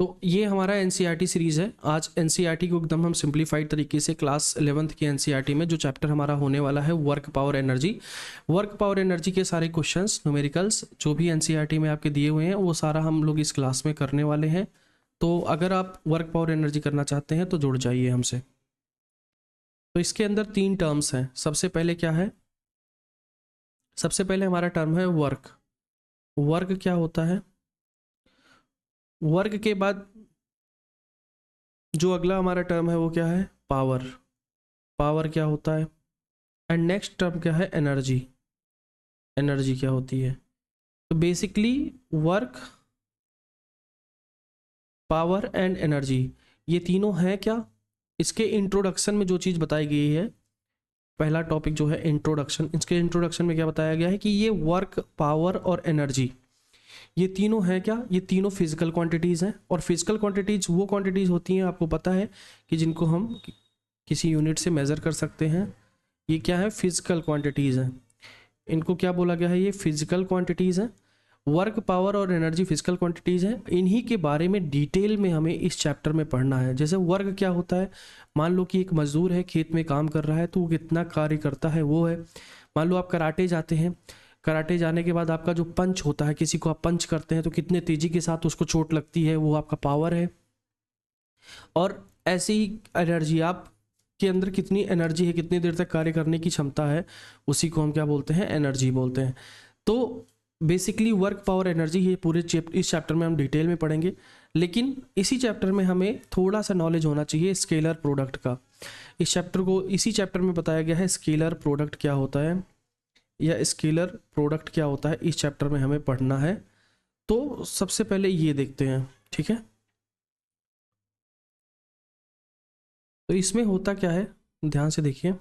तो ये हमारा एनसीईआरटी सीरीज है। आज एनसीईआरटी को एकदम हम सिंप्लीफाइड तरीके से क्लास 11th की एनसीईआरटी में जो चैप्टर हमारा होने वाला है work power energy, work power energy के सारे क्वेश्चंस न्यूमेरिकल्स जो भी एनसीईआरटी में आपके दिए हुए हैं वो सारा हम लोग इस क्लास में करने वाले हैं। तो अगर आप वर्क पावर एनर्जी करना चाहते हैं तो जुड़ जाइए हमसे। तो इसके अंदर 3 टर्म्स हैं। सबसे पहले क्या है, सबसे पहले हमारा टर्म है वर्क। वर्क क्या होता है? वर्क के बाद जो अगला हमारा टर्म है वो क्या है? पावर। पावर क्या होता है? एंड नेक्स्ट टर्म क्या है? एनर्जी। एनर्जी क्या होती है? तो basically work, power and energy ये तीनों हैं क्या? इसके इंट्रोडक्शन में जो चीज़ बताई गई है, पहला टॉपिक जो है इंट्रोडक्शन, इसके इंट्रोडक्शन में क्या बताया गया है कि ये वर्क, पावर और एनर्जी ये तीनों हैं क्या? ये तीनों फिजिकल क्वांटिटीज़ हैं। और फिजिकल क्वांटिटीज़ वो क्वांटिटीज़ होती हैं, आपको पता है कि जिनको हम किसी यूनिट से मेज़र कर सकते हैं। ये क्या है? फिजिकल क्वांटिटीज़ हैं। इनको क्या बोला गया है? ये फिजिकल क्वांटिटीज़ हैं। वर्क, पावर और एनर्जी फिजिकल क्वांटिटीज़ हैं। इन्हीं के बारे में डिटेल में हमें इस चैप्टर में पढ़ना है। जैसे वर्क क्या होता है, मान लो कि एक मजदूर है, खेत में काम कर रहा है, तो वो कितना कार्य करता है वो है। मान लो आप कराटे जाते हैं, कराटे जाने के बाद आपका जो पंच होता है, किसी को आप पंच करते हैं तो कितने तेजी के साथ उसको चोट लगती है, वो आपका पावर है। और ऐसी ही एनर्जी, आप के अंदर कितनी एनर्जी है, कितनी देर तक कार्य करने की क्षमता है, उसी को हम क्या बोलते हैं? एनर्जी बोलते हैं। तो बेसिकली वर्क, पावर, एनर्जी ये पूरे इस चैप्टर में हम डिटेल में पढ़ेंगे। लेकिन इसी चैप्टर में हमें थोड़ा सा नॉलेज होना चाहिए स्केलर प्रोडक्ट का। इसी चैप्टर में बताया गया है स्केलर प्रोडक्ट क्या होता है, या स्केलर प्रोडक्ट क्या होता है, इस चैप्टर में हमें पढ़ना है। तो सबसे पहले ये देखते हैं, ठीक है। तो इसमें होता क्या है, ध्यान से देखिए।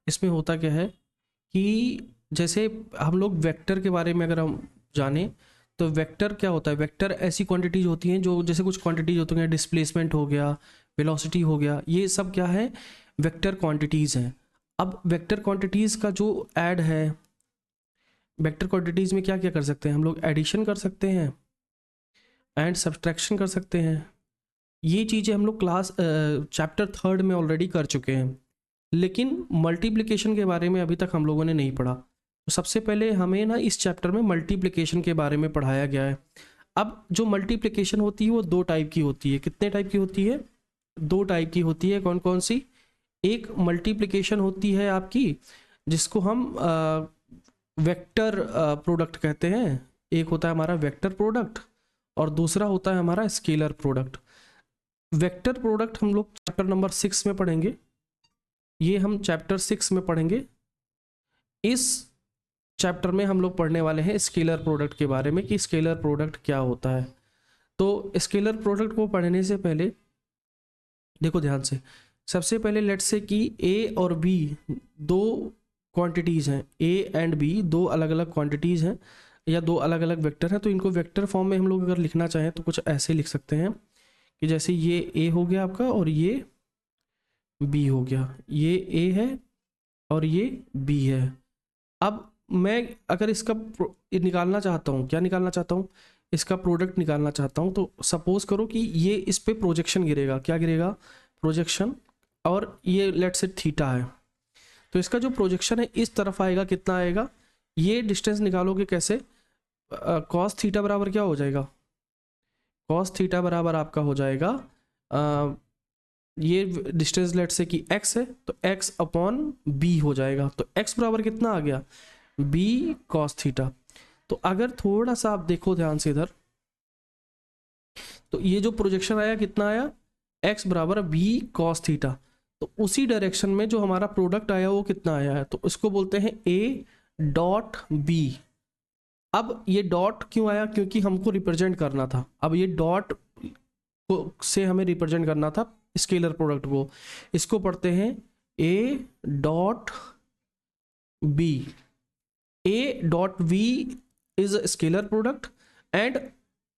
इसमें होता क्या है कि जैसे हम लोग वेक्टर के बारे में अगर हम जाने तो वेक्टर क्या होता है? वेक्टर ऐसी क्वांटिटीज होती हैं जो, जैसे कुछ क्वांटिटीज होती हैं, डिस्प्लेसमेंट हो गया, वेलोसिटी हो गया, ये सब क्या है? वेक्टर क्वांटिटीज हैं। अब वेक्टर क्वांटिटीज का जो ऐड है, वेक्टर क्वांटिटीज में क्या क्या कर सकते हैं हम लोग? एडिशन कर सकते हैं एंड सब्सट्रैक्शन कर सकते हैं। ये चीज़ें हम लोग क्लास चैप्टर 3 में ऑलरेडी कर चुके हैं। लेकिन मल्टीप्लिकेशन के बारे में अभी तक हम लोगों ने नहीं पढ़ा। तो सबसे पहले हमें ना इस चैप्टर में मल्टीप्लिकेशन के बारे में पढ़ाया गया है। अब जो मल्टीप्लिकेशन होती है वो 2 टाइप की होती है। कितने टाइप की होती है? 2 टाइप की होती है। कौन कौन सी? एक मल्टीप्लिकेशन होती है आपकी जिसको हम वेक्टर प्रोडक्ट कहते हैं। एक होता है हमारा वेक्टर प्रोडक्ट और दूसरा होता है हमारा स्केलर प्रोडक्ट। वेक्टर प्रोडक्ट हम लोग चैप्टर नंबर 6 में पढ़ेंगे। ये हम चैप्टर 6 में पढ़ेंगे। इस चैप्टर में हम लोग पढ़ने वाले हैं स्केलर प्रोडक्ट के बारे में कि स्केलर प्रोडक्ट क्या होता है। तो स्केलर प्रोडक्ट को पढ़ने से पहले देखो ध्यान से, सबसे पहले लेट्स से कि ए और बी 2 क्वांटिटीज़ हैं। ए एंड बी 2 अलग अलग क्वांटिटीज़ हैं या 2 अलग अलग वेक्टर हैं। तो इनको वेक्टर फॉर्म में हम लोग अगर लिखना चाहें तो कुछ ऐसे लिख सकते हैं कि जैसे ये ए हो गया आपका और ये बी हो गया। ये ए है और ये बी है। अब मैं अगर इसका निकालना चाहता हूँ, क्या निकालना चाहता हूँ? इसका प्रोडक्ट निकालना चाहता हूँ। तो सपोज करो कि ये इस पे प्रोजेक्शन गिरेगा। क्या गिरेगा? प्रोजेक्शन। और ये लेट्स से थीटा है, तो इसका जो प्रोजेक्शन है इस तरफ आएगा। कितना आएगा? ये डिस्टेंस निकालोगे कैसे? कॉस थीटा बराबर क्या हो जाएगा? कॉस थीटा बराबर आपका हो जाएगा ये डिस्टेंस लेट से कि x है तो x अपॉन b हो जाएगा। तो x बराबर कितना आ गया? b cos theta. तो अगर थोड़ा सा आप देखो ध्यान से इधर, तो ये जो प्रोजेक्शन आया कितना आया? x बराबर b cos थीटा। तो उसी डायरेक्शन में जो हमारा प्रोडक्ट आया वो कितना आया है? तो इसको बोलते हैं a डॉट b। अब ये डॉट क्यों आया? क्योंकि हमको रिप्रेजेंट करना था। अब ये डॉट से हमें रिप्रेजेंट करना था स्केलर प्रोडक्ट को। इसको पढ़ते हैं a dot b। a dot b is scalar product. And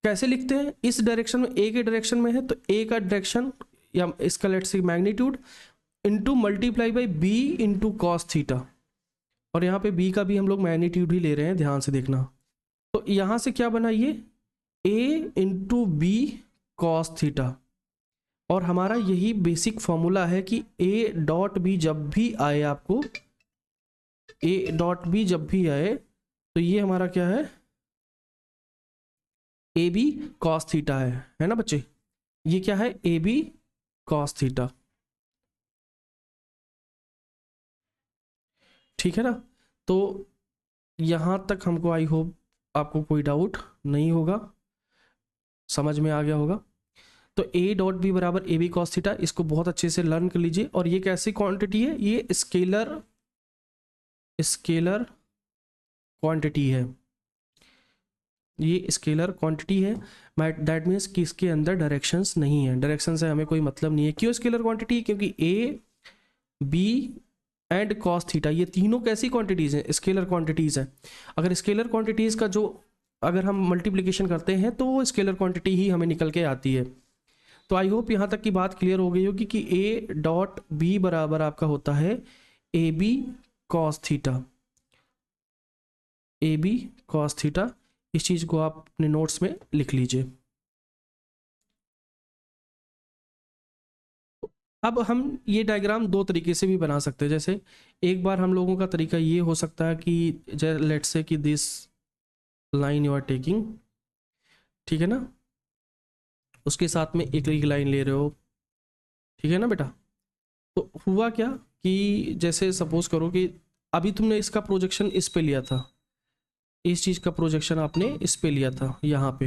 कैसे लिखते हैं? इस डायरेक्शन में, a के डायरेक्शन में है तो a का डायरेक्शन या इसका let's say magnitude into multiply by b into cos theta. और यहाँ पे b का भी हम लोग मैग्नीट्यूड ही ले रहे हैं, ध्यान से देखना। तो यहाँ से क्या बना? ये ए इंटू बी कॉस थीटा, और हमारा यही बेसिक फॉर्मूला है कि ए डॉट बी जब भी आए आपको, ए डॉट बी जब भी आए तो ये हमारा क्या है, ए बी कॉस थीटा है ना बच्चे, ये क्या है, ए बी कॉस थीटा, ठीक है ना। तो यहां तक हमको आई होप आपको कोई डाउट नहीं होगा, समझ में आ गया होगा। तो ए डॉट बी बराबर ए बी कॉस थीटा, इसको बहुत अच्छे से लर्न कर लीजिए। और ये कैसी क्वांटिटी है, ये स्केलर क्वांटिटी है, ये स्केलर क्वांटिटी है। दैट मीन्स कि इसके अंदर डायरेक्शंस नहीं है, डायरेक्शन से हमें कोई मतलब नहीं है। क्यों स्केलर क्वांटिटी, क्योंकि A B and cos theta ये तीनों कैसी क्वांटिटीज हैं, स्केलर क्वांटिटीज हैं। अगर स्केलर क्वांटिटीज का जो अगर हम मल्टीप्लिकेशन करते हैं तो वो स्केलर क्वांटिटी ही हमें निकल के आती है। तो आई होप यहाँ तक की बात क्लियर हो गई होगी कि ए डॉट बी बराबर आपका होता है A B cos theta, A B cos theta. इस चीज़ को आप अपने नोट्स में लिख लीजिए। अब हम ये डायग्राम दो तरीके से भी बना सकते हैं। जैसे एक बार हम लोगों का तरीका ये हो सकता है कि लेट्स से कि this line you are taking, ठीक है ना, उसके साथ में एक लाइन ले रहे हो, ठीक है ना बेटा। तो हुआ क्या कि जैसे सपोज करो कि अभी तुमने इसका प्रोजेक्शन इस पे लिया था, इस चीज़ का प्रोजेक्शन आपने इस पे लिया था, यहाँ पे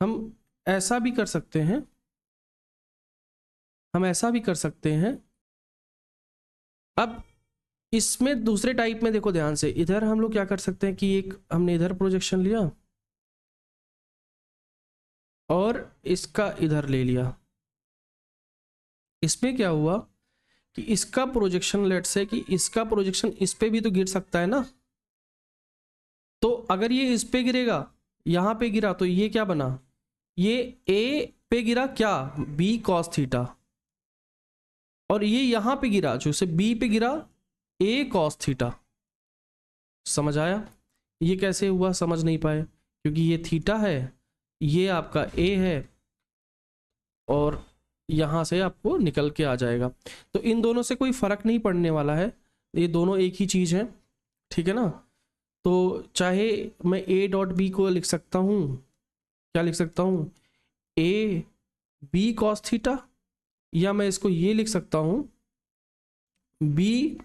हम ऐसा भी कर सकते हैं, हम ऐसा भी कर सकते हैं। अब इसमें दूसरे टाइप में देखो ध्यान से, इधर हम लोग क्या कर सकते हैं कि एक हमने इधर प्रोजेक्शन लिया और इसका इधर ले लिया। इसमें क्या हुआ कि इसका प्रोजेक्शन लेट्स से कि इसका प्रोजेक्शन इस पे भी तो गिर सकता है ना। तो अगर ये इस पे गिरेगा, यहां पे गिरा, तो ये क्या बना, ये ए पे गिरा क्या, बी कॉस थीटा, और ये यहां पे गिरा जो से बी पे गिरा ए कॉस थीटा। समझ आया, ये कैसे हुआ समझ नहीं पाए, क्योंकि ये थीटा है, ये आपका ए है, और यहां से आपको निकल के आ जाएगा। तो इन दोनों से कोई फर्क नहीं पड़ने वाला है, ये दोनों एक ही चीज है, ठीक है ना। तो चाहे मैं ए डॉट बी को लिख सकता हूं, क्या लिख सकता हूं, ए बी कॉस थीटा, या मैं इसको ये लिख सकता हूं बी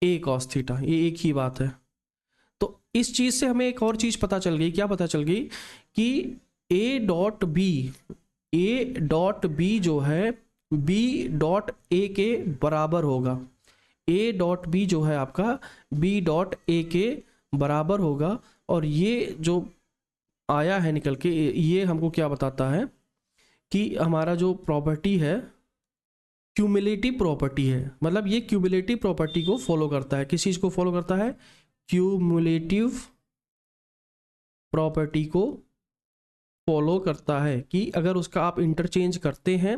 ए कॉस थीटा, ये एक ही बात है। तो इस चीज से हमें एक और चीज पता चल गई, क्या पता चल गई कि ए डॉट बी जो है बी डॉट ए के बराबर होगा, ए डॉट बी जो है आपका बी डॉट ए के बराबर होगा। और ये जो आया है निकल के, ये हमको क्या बताता है कि हमारा जो प्रॉपर्टी है क्यूमुलेटिव प्रॉपर्टी है, मतलब ये क्यूमुलेटिव प्रॉपर्टी को फॉलो करता है। किस चीज को फॉलो करता है, क्यूमुलेटिव प्रॉपर्टी को फॉलो करता है कि अगर उसका आप इंटरचेंज करते हैं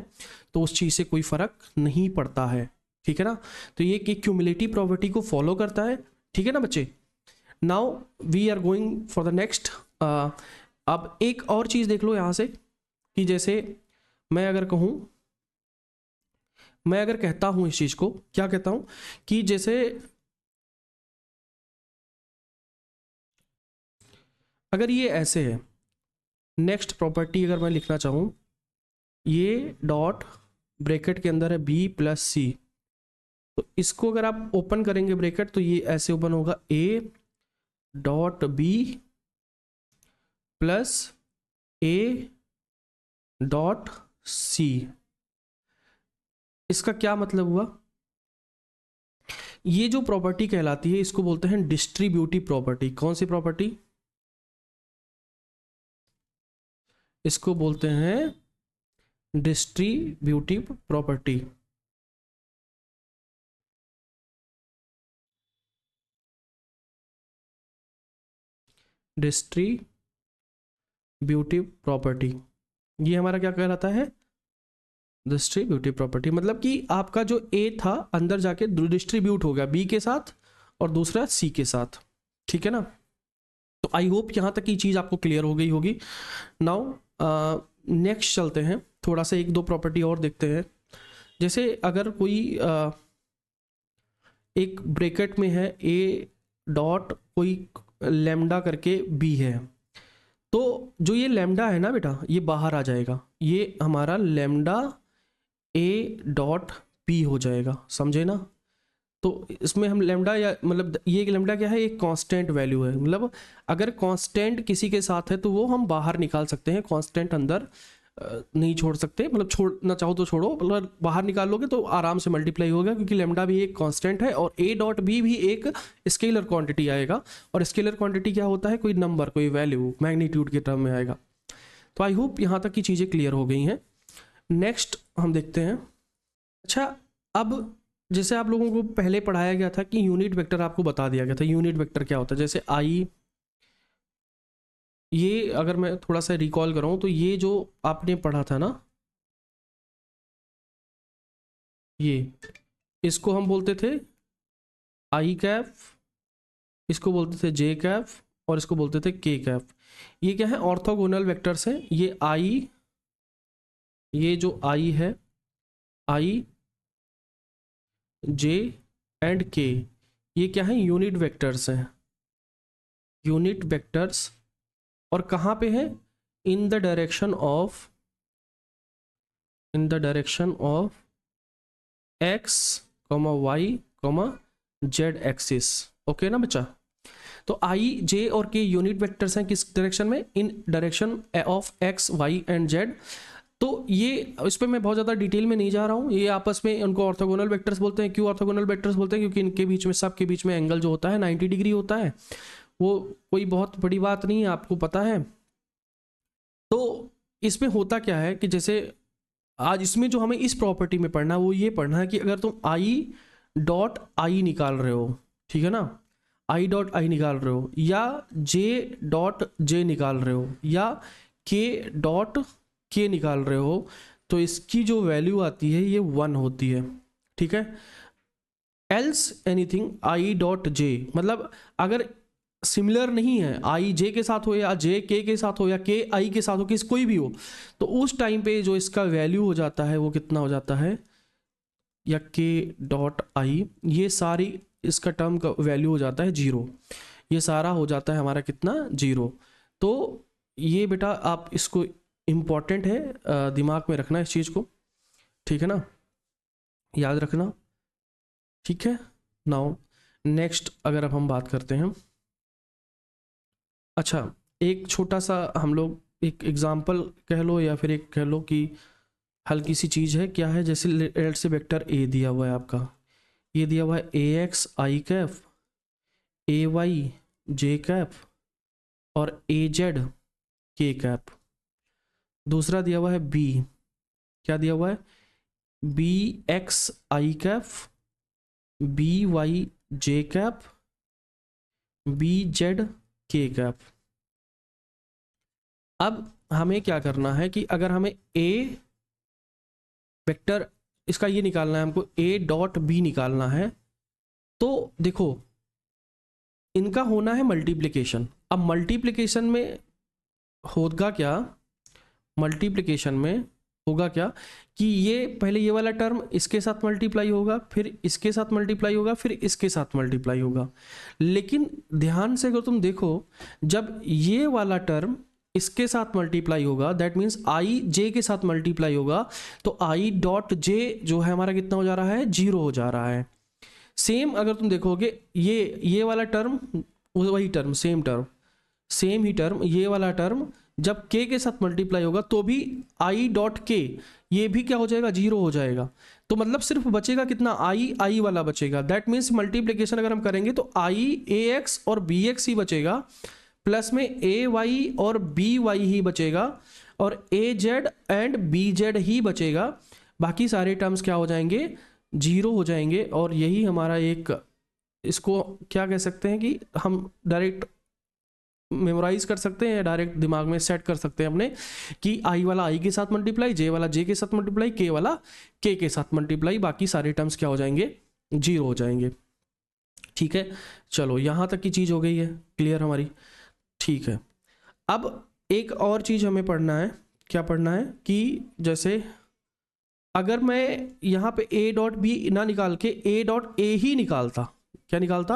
तो उस चीज से कोई फर्क नहीं पड़ता है, ठीक है ना। तो ये कि क्यूमुलेटिव प्रॉपर्टी को फॉलो करता है, ठीक है ना बच्चे। Now we are going for the next. अब एक और चीज देख लो यहां से कि जैसे मैं अगर कहूं, मैं अगर कहता हूं इस चीज को, क्या कहता हूं कि जैसे अगर ये ऐसे है, नेक्स्ट प्रॉपर्टी अगर मैं लिखना चाहूं, ये डॉट ब्रैकेट के अंदर है बी प्लस सी, तो इसको अगर आप ओपन करेंगे ब्रैकेट तो ये ऐसे ओपन होगा, A dot B plus A dot C. इसका क्या मतलब हुआ, ये जो प्रॉपर्टी कहलाती है इसको बोलते हैं डिस्ट्रीब्यूटिव प्रॉपर्टी। कौन सी प्रॉपर्टी, इसको बोलते हैं डिस्ट्रीब्यूटिव प्रॉपर्टी। डिस्ट्रीब्यूटिव प्रॉपर्टी, ये हमारा क्या कहलाता है, डिस्ट्रीब्यूटिव प्रॉपर्टी। मतलब कि आपका जो ए था अंदर जाके डिस्ट्रीब्यूट हो गया बी के साथ और दूसरा सी के साथ, ठीक है ना। तो आई होप यहाँ तक की चीज़ आपको क्लियर हो गई होगी। नाउ नेक्स्ट चलते हैं, थोड़ा सा एक दो प्रॉपर्टी और देखते हैं। जैसे अगर कोई एक ब्रैकेट में है ए डॉट कोई लैम्डा करके बी है, तो जो ये लैम्डा है ना बेटा, ये बाहर आ जाएगा, ये हमारा लैम्डा ए डॉट बी हो जाएगा, समझे ना। तो इसमें हम लैम्डा या मतलब ये लैम्डा क्या है, एक कांस्टेंट वैल्यू है, मतलब अगर कांस्टेंट किसी के साथ है तो वो हम बाहर निकाल सकते हैं, कांस्टेंट अंदर नहीं छोड़ सकते, मतलब छोड़ना चाहो तो छोड़ो, मतलब बाहर निकाल लोगे तो आराम से मल्टीप्लाई होगा, क्योंकि लैम्डा भी एक कांस्टेंट है और ए डॉट बी भी एक स्केलर क्वांटिटी आएगा। और स्केलर क्वांटिटी क्या होता है, कोई नंबर, कोई वैल्यू, मैग्नीट्यूड के टर्म में आएगा। तो आई होप यहाँ तक की चीज़ें क्लियर हो गई हैं। नेक्स्ट हम देखते हैं। अच्छा, अब जैसे आप लोगों को पहले पढ़ाया गया था कि यूनिट वेक्टर आपको बता दिया गया था, यूनिट वेक्टर क्या होता है। जैसे आई, ये अगर मैं थोड़ा सा रिकॉल कराऊं तो ये जो आपने पढ़ा था ना, ये इसको हम बोलते थे आई कैफ, इसको बोलते थे जे कैफ, और इसको बोलते थे के कैफ। ये क्या है, ऑर्थोगोनल वेक्टर्स हैं। ये आई, ये जो आई है, आई जे एंड के, ये क्या है, यूनिट वेक्टर्स हैं, यूनिट वेक्टर्स। और कहाँ पे है, in the direction of, in the direction of X comma Y comma Z axis. Okay ना बच्चा। तो आई जे और के यूनिट वेक्टर्स हैं किस डायरेक्शन में, in direction of X Y and Z. तो ये इस पर मैं बहुत ज़्यादा डिटेल में नहीं जा रहा हूँ, ये आपस में उनको ऑर्थोगोनल वेक्टर्स बोलते हैं। क्यों ऑर्थोगोनल वेक्टर्स बोलते हैं, क्योंकि इनके बीच में, सबके बीच में एंगल जो होता है 90 डिग्री होता है। वो कोई बहुत बड़ी बात नहीं है, आपको पता है। तो इसमें होता क्या है कि जैसे आज इसमें जो हमें इस प्रॉपर्टी में पढ़ना है वो ये पढ़ना है कि अगर तुम आई डॉट आई निकाल रहे हो, ठीक है ना, आई डॉट आई निकाल रहे हो, या जे डॉट जे निकाल रहे हो, या के डॉट के निकाल रहे हो, तो इसकी जो वैल्यू आती है ये 1 होती है, ठीक है। Else anything I dot J, मतलब अगर सिमिलर नहीं है, आई जे के साथ हो या जे के साथ हो या के आई के साथ हो, किस कोई भी हो, तो उस टाइम पे जो इसका वैल्यू हो जाता है वो कितना हो जाता है, या के डॉट आई, ये सारी इसका टर्म का वैल्यू हो जाता है 0। ये सारा हो जाता है हमारा कितना, 0। तो ये बेटा आप इसको, इम्पॉर्टेंट है, दिमाग में रखना इस चीज़ को, ठीक है ना, याद रखना, ठीक है। नाउ नेक्स्ट अगर अब हम बात करते हैं, अच्छा एक छोटा सा हम लोग एक एग्जांपल कह लो या फिर एक कह लो कि हल्की सी चीज़ है, क्या है, जैसे लेट से वेक्टर ए दिया हुआ है आपका, ये दिया हुआ है ए एक्स आई कैफ, ए वाई जे कैप, और ए जेड के कैप। दूसरा दिया हुआ है बी, क्या दिया हुआ है, बी एक्स आई Kaif, B Y J cap, B Z के कैप। अब हमें क्या करना है कि अगर हमें ए वेक्टर इसका ये निकालना है, हमको ए डॉट बी निकालना है, तो देखो इनका होना है मल्टीप्लिकेशन। अब मल्टीप्लिकेशन में होगा क्या, मल्टीप्लिकेशन में होगा क्या कि ये पहले ये वाला टर्म इसके साथ मल्टीप्लाई होगा, फिर इसके साथ मल्टीप्लाई होगा, फिर इसके साथ मल्टीप्लाई होगा। लेकिन ध्यान से अगर तुम देखो, जब ये वाला टर्म इसके साथ मल्टीप्लाई होगा, दैट मीन्स आई जे के साथ मल्टीप्लाई होगा, तो आई डॉट जे जो है हमारा कितना हो जा रहा है, 0 हो जा रहा है। सेम अगर तुम देखोगे ये वाला टर्म, वही टर्म, सेम ही टर्म, ये वाला टर्म जब k के साथ मल्टीप्लाई होगा तो भी आई डॉट के ये भी क्या हो जाएगा, 0 हो जाएगा। तो मतलब सिर्फ बचेगा कितना, आई वाला बचेगा। दैट मीन्स मल्टीप्लिकेशन अगर हम करेंगे तो आई ए एक्स और बी एक्स ही बचेगा, प्लस में ए वाई और बी वाई ही बचेगा, और A Z and B Z ही बचेगा। बाकी सारे टर्म्स क्या हो जाएंगे, 0 हो जाएंगे। और यही हमारा एक, इसको क्या कह सकते हैं कि हम डायरेक्ट मेमोराइज कर सकते हैं या डायरेक्ट दिमाग में सेट कर सकते हैं अपने, कि आई वाला आई के साथ मल्टीप्लाई, जे वाला जे के साथ मल्टीप्लाई, के वाला के साथ मल्टीप्लाई, बाकी सारे टर्म्स क्या हो जाएंगे, 0 हो जाएंगे। ठीक है, चलो यहाँ तक की चीज़ हो गई है क्लियर हमारी। ठीक है। अब एक और चीज़ हमें पढ़ना है, क्या पढ़ना है कि जैसे अगर मैं यहाँ पे ए डॉट बी ना निकाल के ए डॉट ए ही निकालता, क्या निकालता,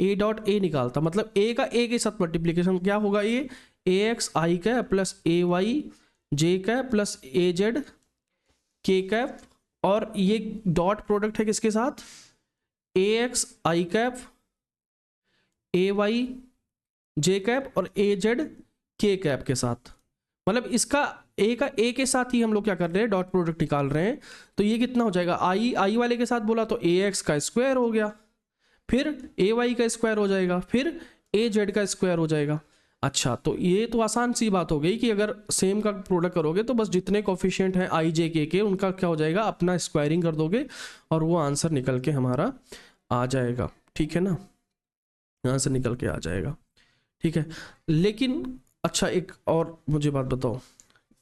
ए डॉट ए निकालता, मतलब ए का ए के साथ मल्टीप्लीकेशन क्या होगा, ये A X I cap plus A Y J cap plus A Z के कैप, और ये डॉट प्रोडक्ट है किसके साथ, A X I cap A Y J cap और ए जेड के कैप के साथ। मतलब इसका ए का ए के साथ ही हम लोग क्या कर रहे हैं, डॉट प्रोडक्ट निकाल रहे हैं। तो ये कितना हो जाएगा, आई वाले के साथ बोला तो ए एक्स का स्क्वायर हो गया, फिर ए वाई का स्क्वायर हो जाएगा, फिर ए जेड का स्क्वायर हो जाएगा। अच्छा, तो ये तो आसान सी बात हो गई कि अगर सेम का प्रोडक्ट करोगे तो बस जितने कोफिशिएंट हैं आई जे के उनका क्या हो जाएगा, अपना स्क्वायरिंग कर दोगे और वो आंसर निकल के हमारा आ जाएगा। ठीक है ना, आंसर निकल के आ जाएगा। ठीक है, लेकिन अच्छा एक और मुझे बात बताओ,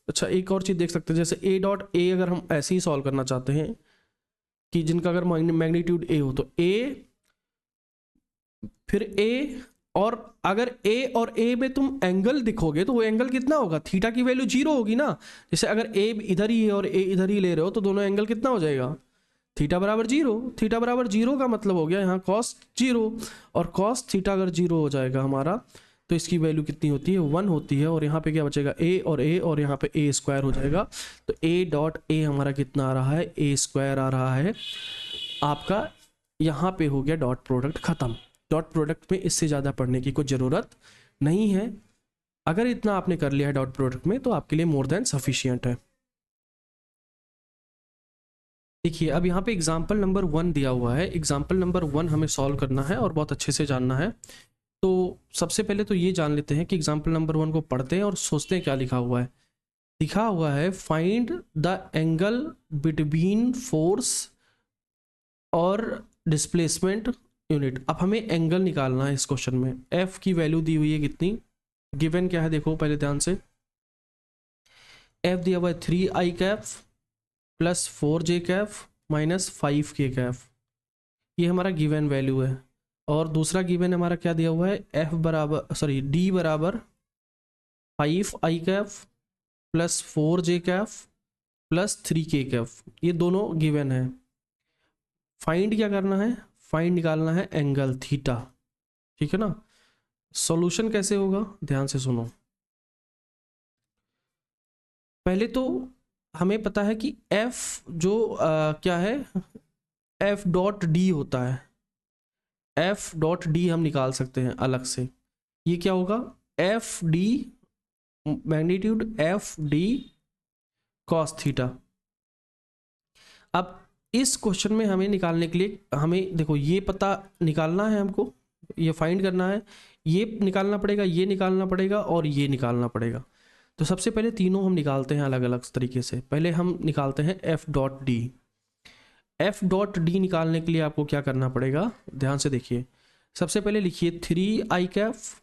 अच्छा एक और चीज़ देख सकते हैं, जैसे ए डॉट ए अगर हम ऐसे ही सॉल्व करना चाहते हैं कि जिनका अगर मैग्नीट्यूड ए हो तो ए, फिर ए, और अगर ए और ए में तुम एंगल दिखोगे तो वो एंगल कितना होगा, थीटा की वैल्यू 0 होगी ना। जैसे अगर ए इधर ही है और ए इधर ही ले रहे हो तो दोनों एंगल कितना हो जाएगा, थीटा बराबर 0। थीटा बराबर 0 का मतलब हो गया यहाँ कॉस 0, और कॉस थीटा अगर 0 हो जाएगा हमारा तो इसकी वैल्यू कितनी होती है, 1 होती है। और यहाँ पे क्या बचेगा, ए और यहाँ पे ए स्क्वायर हो जाएगा। तो ए डॉट ए हमारा कितना आ रहा है, ए स्क्वायर आ रहा है आपका। यहाँ पे हो गया डॉट प्रोडक्ट खत्म। डॉट प्रोडक्ट में इससे ज़्यादा पढ़ने की कोई ज़रूरत नहीं है। अगर इतना आपने कर लिया है डॉट प्रोडक्ट में तो आपके लिए मोर देन सफिशियंट है। देखिए अब यहाँ पे एग्जाम्पल नंबर 1 दिया हुआ है। एग्जाम्पल नंबर 1 हमें सॉल्व करना है और बहुत अच्छे से जानना है। तो सबसे पहले तो ये जान लेते हैं कि एग्जाम्पल नंबर 1 को पढ़ते हैं और सोचते हैं क्या लिखा हुआ है। लिखा हुआ है find the angle between force और डिस्प्लेसमेंट यूनिट। अब हमें एंगल निकालना है इस क्वेश्चन में। एफ की वैल्यू दी हुई है कितनी, गिवन क्या है देखो पहले ध्यान से। एफ दिया हुआ है 3i Kaif plus 4j Kaif minus 5k Kaif, ये हमारा गिवन वैल्यू है। और दूसरा गिवन हमारा क्या दिया हुआ है, डी बराबर 5i Kaif plus 4j Kaif plus 3k Kaif, ये दोनों गिवन है। फाइंड क्या करना है, फाइंड निकालना है एंगल थीटा। ठीक है ना। सॉल्यूशन कैसे होगा, ध्यान से सुनो। पहले तो हमें पता है कि एफ जो क्या है, एफ डॉट डी होता है। एफ डॉट डी हम निकाल सकते हैं अलग से। ये क्या होगा, F D magnitude F D cos theta. अब इस क्वेश्चन में हमें निकालने के लिए हमें देखो ये पता निकालना है, हमको ये फाइंड करना है, ये निकालना पड़ेगा, ये निकालना पड़ेगा और ये निकालना पड़ेगा। तो सबसे पहले तीनों हम निकालते हैं अलग अलग तरीके से। पहले हम निकालते हैं F dot D. F dot D निकालने के लिए आपको क्या करना पड़ेगा, ध्यान से देखिए। सबसे पहले लिखिए 3i Kaif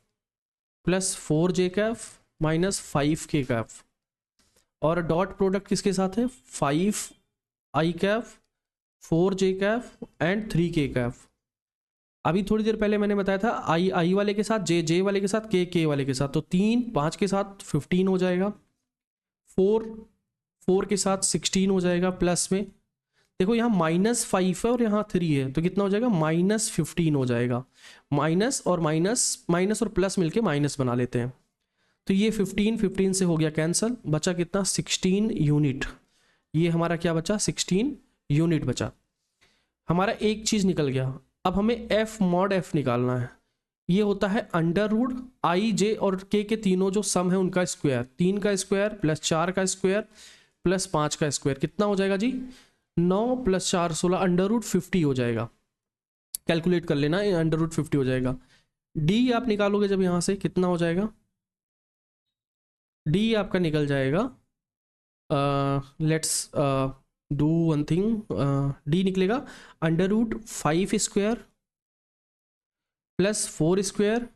plus 4j Kaif minus 5k Kaif, और डॉट प्रोडक्ट किसके साथ है, 5i Kaif 4j Kaif and 3k Kaif. अभी थोड़ी देर पहले मैंने बताया था आई वाले के साथ, जे वाले के साथ, के वाले के साथ। तो 3 5 के साथ 15 हो जाएगा, 4 के साथ 16 हो जाएगा। प्लस में देखो यहाँ -5 है और यहाँ 3 है, तो कितना हो जाएगा, -15 हो जाएगा। माइनस और प्लस मिलके माइनस बना लेते हैं। तो ये 15 से हो गया कैंसिल, बचा कितना, 16 यूनिट। ये हमारा क्या बचा, 16 यूनिट बचा। हमारा एक चीज़ निकल गया। अब हमें एफ मॉड एफ निकालना है। ये होता है अंडर रूट आई जे और के तीनों जो सम है उनका स्क्वायर। 3 का स्क्वायर प्लस 4 का स्क्वायर प्लस 5 का स्क्वायर, कितना हो जाएगा जी, 9 प्लस 4 16, अंडर रूट 50 हो जाएगा। कैलकुलेट कर लेना, अंडर रूट 50 हो जाएगा। डी आप निकालोगे जब यहाँ से, कितना हो जाएगा, डी आपका निकल जाएगा, let's do one thing, D निकलेगा under root 5 square plus 4 square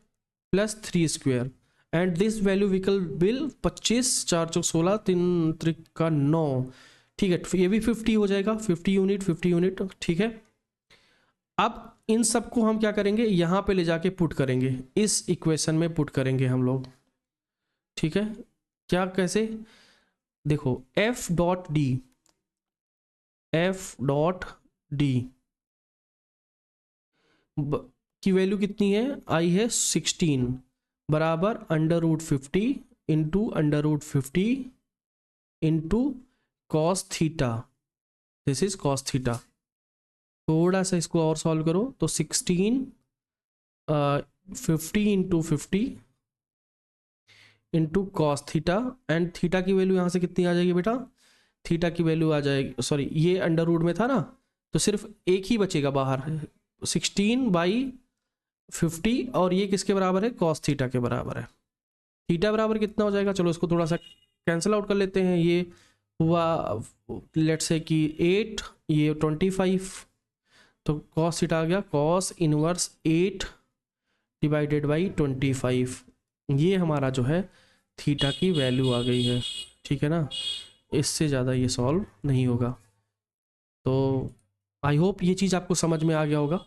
plus 3 square and this value will 25 4 चौक 16 3 त्रिका 9। ठीक है, ये भी 50 हो जाएगा, 50 यूनिट 50 यूनिट। ठीक है, अब इन सबको हम क्या करेंगे, यहाँ पे ले जाके पुट करेंगे, इस इक्वेशन में पुट करेंगे हम लोग, ठीक है। क्या, कैसे, देखो F dot D, F dot D की वैल्यू कितनी है, आई है 16 बराबर √50 into √50 into cos theta, this is cos theta. थोड़ा सा इसको और सॉल्व करो तो 16 50 into 50 into cos theta, and theta की वैल्यू यहाँ से कितनी आ जाएगी बेटा, थीटा की वैल्यू आ जाएगी, सॉरी ये अंडर रूट में था ना, तो सिर्फ एक ही बचेगा बाहर, 16/50, और ये किसके बराबर है, कॉस थीटा के बराबर है। थीटा बराबर कितना हो जाएगा, चलो इसको थोड़ा सा कैंसिल आउट कर लेते हैं, ये हुआ लेट्स से कि 8, ये 25, तो कॉस थीटा आ गया कॉस इनवर्स 8 डिवाइडेड बाई 25, ये हमारा जो है थीटा की वैल्यू आ गई है, ठीक है ना। इससे ज़्यादा ये सॉल्व नहीं होगा। तो आई होप ये चीज़ आपको समझ में आ गया होगा,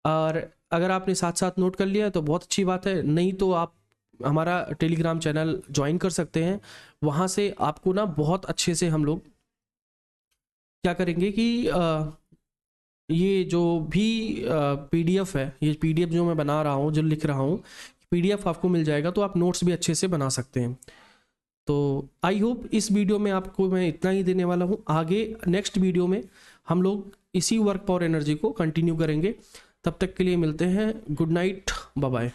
और अगर आपने साथ साथ नोट कर लिया है तो बहुत अच्छी बात है, नहीं तो आप हमारा टेलीग्राम चैनल ज्वाइन कर सकते हैं। वहाँ से आपको ना बहुत अच्छे से हम लोग क्या करेंगे कि ये जो भी PDF है, ये PDF जो मैं बना रहा हूँ, जो लिख रहा हूँ, PDF आपको मिल जाएगा, तो आप नोट्स भी अच्छे से बना सकते हैं। तो आई होप इस वीडियो में आपको मैं इतना ही देने वाला हूँ। आगे नेक्स्ट वीडियो में हम लोग इसी वर्क पावर एनर्जी को कंटिन्यू करेंगे। तब तक के लिए मिलते हैं, गुड नाइट, बाय बाय।